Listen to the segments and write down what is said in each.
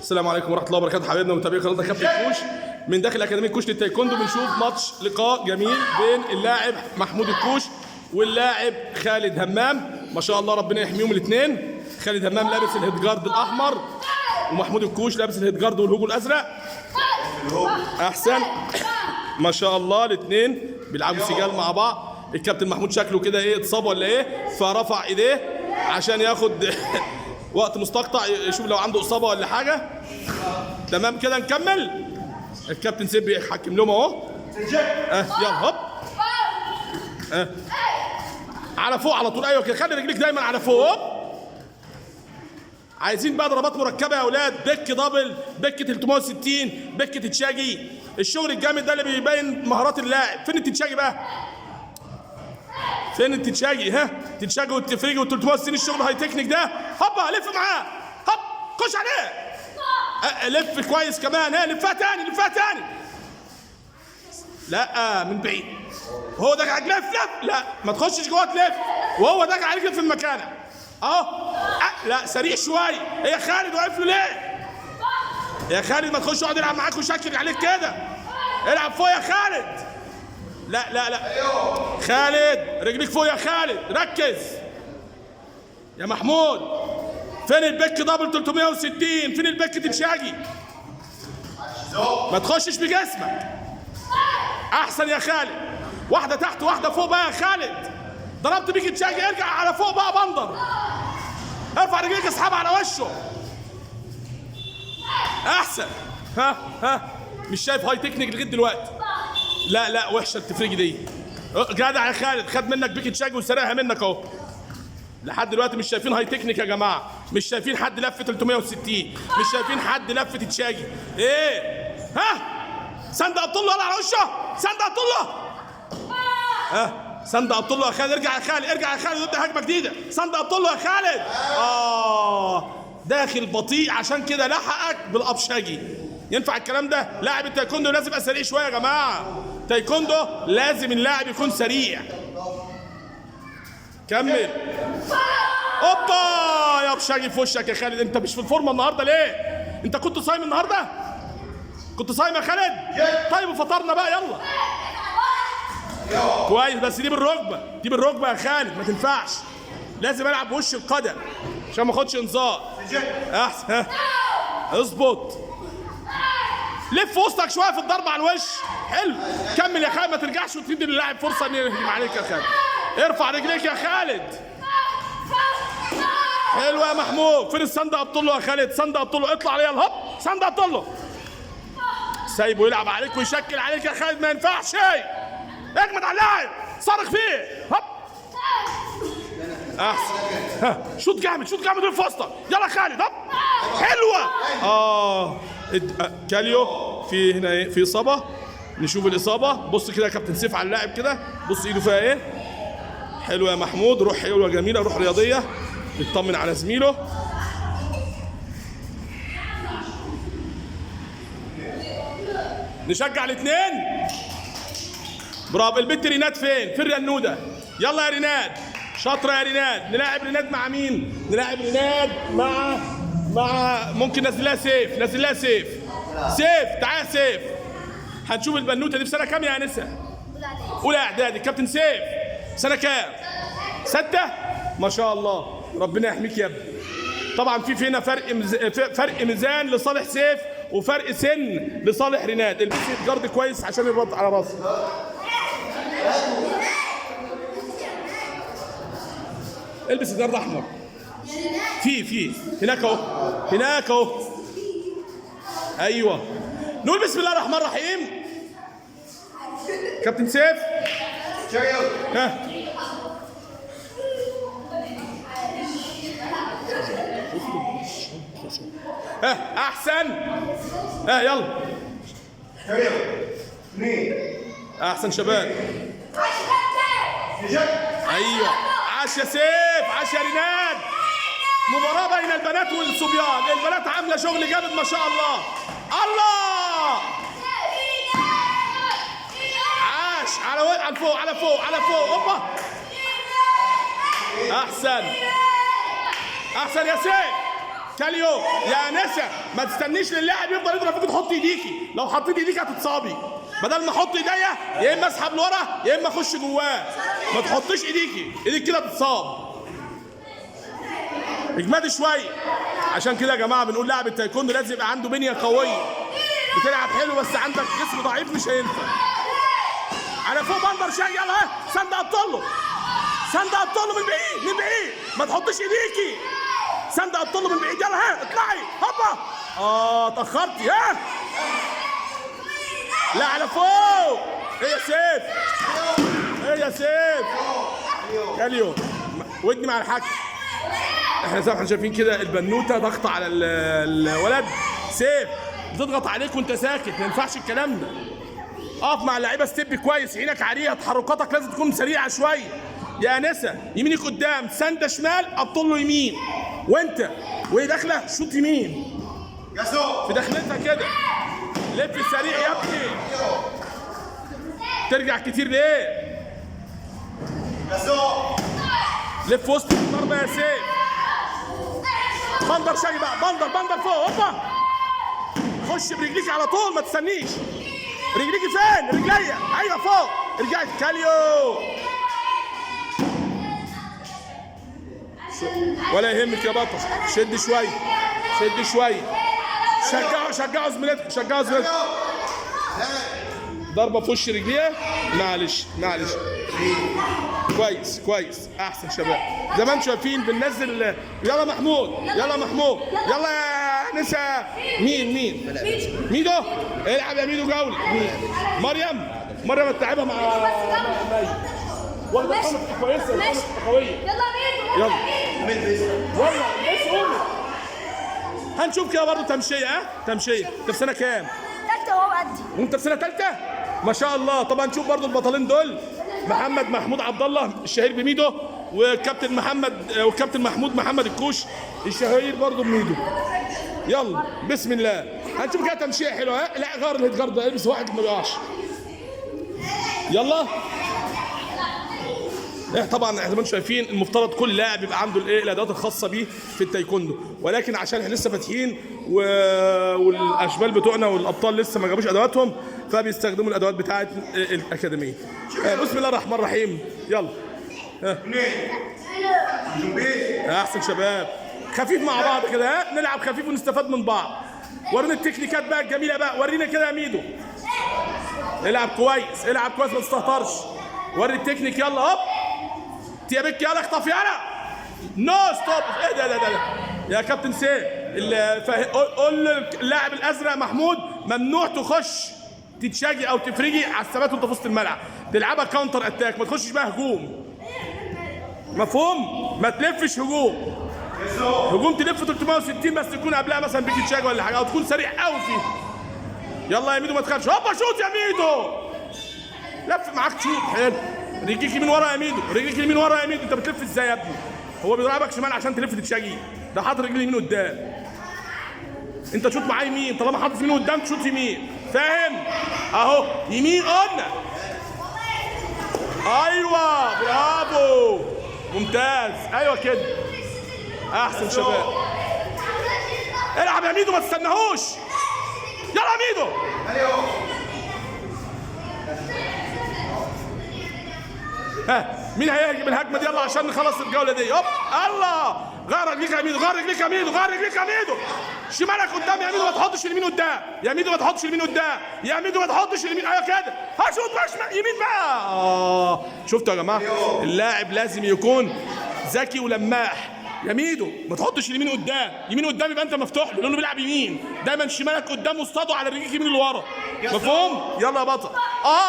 السلام عليكم ورحمه الله وبركاته حبايبنا ومتابعي قناه كابتن كوش من داخل اكاديميه كوش للتايكوندو. بنشوف ماتش لقاء جميل بين اللاعب محمود الكوش واللاعب خالد همام. ما شاء الله ربنا يحميهم الاثنين. خالد همام لابس الهيد جارد الاحمر ومحمود الكوش لابس الهيد جارد والهوجو الازرق. احسن ما شاء الله الاثنين بيلعبوا سجال مع بعض. الكابتن محمود شكله كده ايه اتصاب ولا ايه، فرفع ايديه عشان ياخد وقت مستقطع يشوف لو عنده اصابه ولا حاجه. تمام كده نكمل. الكابتن سيب بيحكم لهم اهو. يلا هوب على فوق على طول. ايوه كده، خلي رجليك دايما على فوق. هوب. عايزين بقى ضربات مركبه يا اولاد، بك دبل، بك 360، بك تتشاجي. الشغل الجامد ده اللي بيبين مهارات اللاعب. فين التتشاجي بقى؟ فين التتشاجي؟ ها تتشاجي والتفريجي وال 360 الشغل هاي تكنيك ده. هوبا لف معاه، هوب خش عليه. لف كويس كمان. ها لفها تاني، لفها تاني. لا من بعيد. هو داخل عليك لف لف. لا ما تخشش جوه تلف وهو داخل عليك في المكانه اهو. لا سريع شويه. يا خالد واقف له ليه؟ يا خالد ما تخش اقعد يلعب معاك ويشكل عليك كده. العب فوق يا خالد. لا لا لا خالد رجليك فوق يا خالد، ركز يا محمود. فين البك دبل 360؟ فين البك تتشاجي؟ ما تخشش بجسمك. احسن يا خالد. واحده تحت واحده فوق بقى يا خالد. ضربت بيك تشاجي، ارجع على فوق بقى بندر. ارفع رجليك اسحبها على وشه. احسن. ها مش شايف هاي تكنيك لغايه دلوقتي؟ لا لا وحشه التفريجي دي. جدع يا خالد، خد منك بيك تشاجي وسرقها منك اهو. لحد دلوقتي مش شايفين هاي تكنيك يا جماعه. مش شايفين حد لف 360، مش شايفين حد لف تتشاجي. ايه ها سند عبد الله على وشه. سند عبد الله. سند عبد الله يا خالد. ارجع يا خالد، ارجع يا خالد وابدا هجمه جديده. سند عبد الله يا خالد. داخل بطيء عشان كده لحقك بالابشاجي. ينفع الكلام ده؟ لاعب التايكوندو لازم يبقى سريع شويه يا جماعه. تايكوندو لازم اللاعب يكون سريع. كمل. اوبا يا ابشاجي في وشك يا خالد. انت مش في الفورمه النهارده ليه؟ انت كنت صايم النهارده؟ كنت صايم يا خالد؟ طيب وفطرنا بقى يلا. كويس بس دي بالركبه، دي بالركبه يا خالد ما تنفعش. لازم العب بوش القدم عشان ما اخدش انذار. احسن. اظبط. لف وسطك شويه في الضربه على الوش. حلو. كمل يا خالد، ما ترجعش وتدي للاعب فرصه انه يهجم عليك يا خالد. ارفع رجليك يا خالد. حلو يا محمود. فين السند عبد الله يا خالد؟ سند عبد الله اطلع عليه. هوب سند عبد الله. سايبه يلعب عليك ويشكل عليك يا خالد، ما ينفعش. اجمد على اللاعب، صارخ فيه. هوب احسن. شوط جامد، شوط جامد في وسطك. يلا خالد. هوب حلوه. كاليو في هنا ايه؟ في اصابه. نشوف الاصابه. بص كده يا كابتن سيف على اللاعب كده، بص ايده فيها ايه. حلو يا محمود، روح حلوه جميله، روح رياضيه. يطمن على زميله. نشجع الاثنين. برافو. البت ريناد فين؟ فين رنوده؟ يلا يا ريناد، شاطره يا ريناد. نلاعب ريناد مع مين؟ نلاعب ريناد مع ممكن نزلها سيف. نزلها سيف. سيف تعال سيف. هنشوف البنوته دي في سنه كام يا انسه؟ اولى اعدادي. كابتن سيف سنه كام؟ 6. ما شاء الله ربنا يحميك يا ابني. طبعا في هنا فرق ميزان لصالح سيف وفرق سن لصالح ريناد. البسي جارد كويس عشان الرد على راسي. البس جارد احمر. في هناك اهو، هناك اهو. ايوه. نقول بسم الله الرحمن الرحيم. كابتن سيف. احسن. يلا. احسن شباب. ايوه عاش يا سيف، عاش يا ريناد. مباراة بين البنات والصبيان. البنات عاملة شغل جامد ما شاء الله. الله عاش. على فوق على فوق على فوق. اوبا احسن. احسن يا سيف. كاليو يا نسا ما تستنيش للاعب يفضل يضرب فيك تحط ايديكي، لو حطيت ايديك هتتصابي. بدل ما احط ايديا يا اما اسحب لورا يا اما اخش جواه. ما تحطيش ايديكي، ايديك كده تتصاب. اجمدي شويه. عشان كده يا جماعه بنقول لاعب التايكوندو لازم يبقى عنده بنيه قويه. بتلعب حلو بس عندك جسم ضعيف مش هينفع. على فوق بندر شاي يلا ها سند ابطله. سند ابطله من بعيد من بعيد ما تحطش ايديكي. سند ابطله من بعيد يلا ها اطلعي هوبا. اتاخرتي ها. لا على فوق. ايه يا سيف؟ ايه يا سيف؟ كاليو ودني مع الحكم. احنا زي ما احنا شايفين كده البنوته ضغط على الولد. سيف بتضغط عليك وانت ساكت، ما ينفعش الكلام ده. اقف مع اللعيبه ستيب كويس، عينك عليها، تحركاتك لازم تكون سريعه شويه. يا نسا يمينك قدام، سنده شمال، ابطل له يمين. وانت وهي داخله شوط يمين. في دخلتها كده. لف سريع يا ابني. ترجع كتير ليه؟ لف وسط الضربه يا سيف. بندر شاي بقى، بندر فوق هوبا. خش برجليك على طول ما تستنيش. رجليكي فين؟ رجليا ايوه فوق. رجعت كاليو. ولا يهمك يا بطل. شد شويه شد شويه. شجعوا زميلتكم شجعوا زميلتكم. ضربه في وش رجليها. معلش كويس احسن شباب. زي ما انتم شايفين بننزل. يلا محمود يلا يا نسا. مين ميدو. العب يا ميدو جوله. مريم هتلعبها مع مي. والله كويسه قويه. يلا قومي. هنشوف كده برضه تمشيه. انت في سنه كام؟ ثالثه وهو قدي. وانت في سنه ثالثه؟ ما شاء الله. طبعا نشوف برضه البطلين دول محمود عبد الله الشهير بميدو، والكابتن محمود محمد الكوش الشهير برضه بميدو. يلا بسم الله هنشوف كده تمشيه حلوه. ها لا غير الهيد ده البس واحد ما يقعش. يلا. طبعا زي ما انتم شايفين المفترض كل لاعب يبقى عنده الادوات الخاصه بيه في التايكوندو، ولكن عشان احنا لسه فاتحين والاشبال بتوعنا والابطال لسه ما جابوش ادواتهم فبيستخدموا الادوات بتاعه الاكاديميه. بسم الله الرحمن الرحيم. يلا. احسن شباب. خفيف مع بعض كده. ها نلعب خفيف ونستفاد من بعض. ورينا التكنيكات بقى الجميله بقى. ورينا كده يا ميدو. العب كويس ما تستهترش. وري التكنيك. يلا هوب تيابك يلا اخطف يلا. نو ستوب. ايه ده يا كابتن سيف. قول اللاعب الازرق محمود ممنوع تخش تتشاجي او تفرجي على الثبات وانت في وسط الملعب. تلعبها كاونتر اتاك، ما تخشش بقى هجوم. مفهوم؟ ما تلفش هجوم تلف 360 بس تكون قبلها مثلا بيجي تشاجي ولا حاجه او تكون سريع قوي فيه. يلا يا ميدو ما تخافش. هوبا شوت يا ميدو. لف معاك شوط حلو. رجليك يمين ورا يا ميدو. انت بتلف ازاي يا ابني؟ هو بيضربك شمال عشان تلف تتشاجي. ده حاطط رجلي يمين قدام. انت شوط معاه يمين. طالما حاطط يمين قدام تشوط يمين. فاهم؟ اهو يمين قلنا. ايوه برافو ممتاز. ايوه كده احسن شباب. العب يا ميدو ما تستناهوش. يلا يا ميدو. مين هيهاجم الهجمه دي؟ يلا عشان نخلص الجوله دي. هوب الله. غير رجليك يا ميدو. شمالك قدام يا ميدو. ما تحطش اليمين قدام يا ميدو. ما تحطش اليمين. ايوه كده. هشوط بقى يمين بقى. شفتوا يا جماعه اللاعب لازم يكون ذكي ولماح. يا ميدو ما تحطش اليمين قدام. يبقى انت مفتوح له لانه بيلعب يمين. دايما شمالك قدام واصطاده على رجليك يمين اللي ورا. مفهوم؟ يلا يا بطل.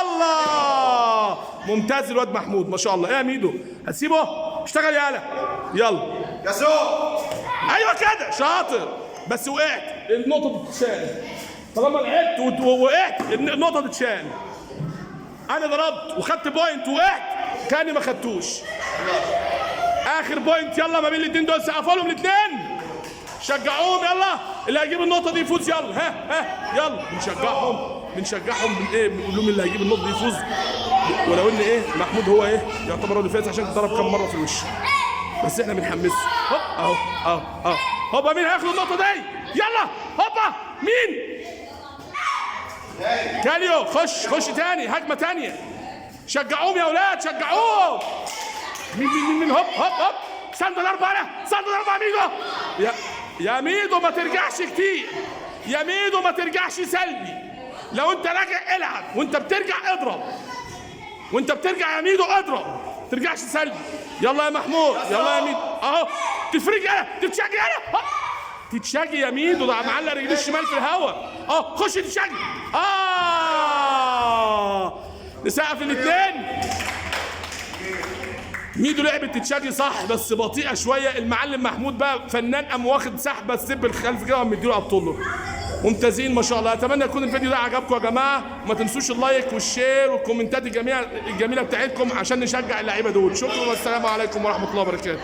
الله ممتاز الواد محمود ما شاء الله. ايه يا ميدو هتسيبه؟ اشتغل يلا يا سو. ايوه كده شاطر. بس وقعت النقطه تتشال. طالما لعبت ووقعت النقطه تتشال. انا ضربت وخدت بوينت وقعت كاني ما خدتوش. اخر بوينت. يلا ما بين الاثنين دول سقفوا لهم الاثنين. شجعوهم يلا. اللي هيجيب النقطه دي يفوز. يلا يلا بنشجعهم بنقول لهم اللي هيجيب النقطه دي يفوز. ولو ان محمود هو يعتبر هو اللي فاز عشان اتضرب كم مره في الوش. بس احنا بنحمسه. هوب اهو اهو اهو. هوبا مين هياخد النقطه دي؟ يلا هوبا مين؟ كاليو خش تاني، هجمه تانيه. شجعوهم يا اولاد شجعوهم. مين هوب هوب هوب. سند الاربعه ميدو. يا ميدو ما ترجعش كتير، يا ميدو ما ترجعش سلبي. لو انت راجع العب، وانت بترجع اضرب، وانت بترجع يا ميدو اضرب، ما ترجعش سلبي. يلا يا محمود، يلا يا ميدو اهو. تفرج انا، تتشجي انا، تتشجي يا ميدو، ده معلق رجليه الشمال في الهواء. خش تتشجي. نسقف الاثنين. ميدو لعبت تتشاجي صح بس بطيئه شويه. المعلم محمود بقى فنان، قام واخد سحبه السب الخلف كده وقام مديله على الطول. ممتازين ما شاء الله. اتمنى يكون الفيديو ده عجبكم يا جماعه. ما تنسوش اللايك والشير والكومنتات الجميله بتاعتكم عشان نشجع اللعيبه دول. شكرا والسلام عليكم ورحمه الله وبركاته.